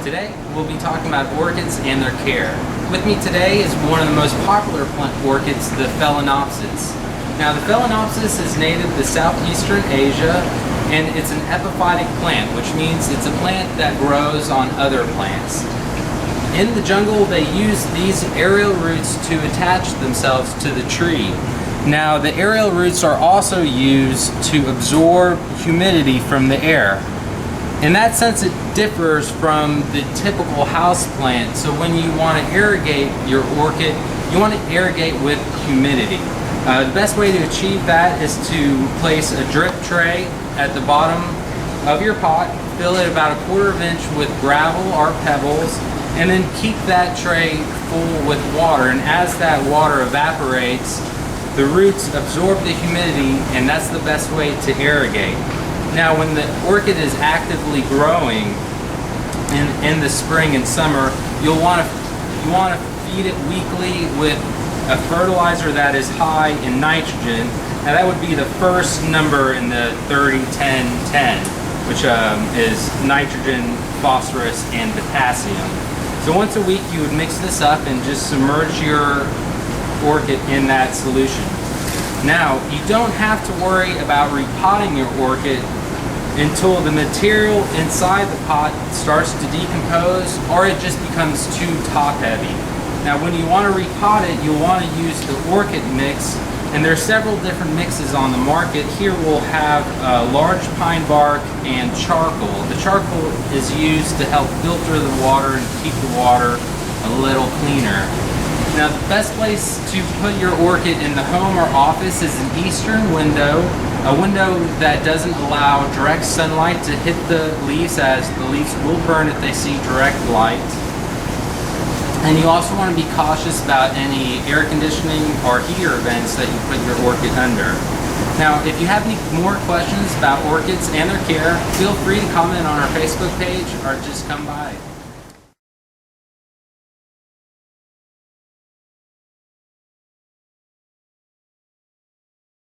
Today we'll be talking about orchids and their care. With me today is one of the most popular plant orchids, the Phalaenopsis. Now the Phalaenopsis is native to southeastern Asia and it's an epiphytic plant, which means it's a plant that grows on other plants. In the jungle they use these aerial roots to attach themselves to the tree. Now the aerial roots are also used to absorb humidity from the air. In that sense, it differs from the typical house plant. So when you want to irrigate your orchid, you want to irrigate with humidity. The best way to achieve that is to place a drip tray at the bottom of your pot, fill it about 1/4 inch with gravel or pebbles, and then keep that tray full with water. And as that water evaporates, the roots absorb the humidity, and that's the best way to irrigate. Now when the orchid is actively growing in the spring and summer, you want to feed it weekly with a fertilizer that is high in nitrogen. Now that would be the first number in the 30-10-10, which is nitrogen, phosphorus, and potassium. So once a week you would mix this up and just submerge your orchid in that solution. Now you don't have to worry about repotting your orchid until the material inside the pot starts to decompose or it just becomes too top heavy. Now when you want to repot it, you'll want to use the orchid mix, and there are several different mixes on the market. Here we'll have large pine bark and charcoal. The charcoal is used to help filter the water and keep the water a little cleaner. Now the best place to put your orchid in the home or office is an eastern window, a window that doesn't allow direct sunlight to hit the leaves, as the leaves will burn if they see direct light. And you also want to be cautious about any air conditioning or heater vents that you put your orchid under. Now if you have any more questions about orchids and their care, feel free to comment on our Facebook page or just come by.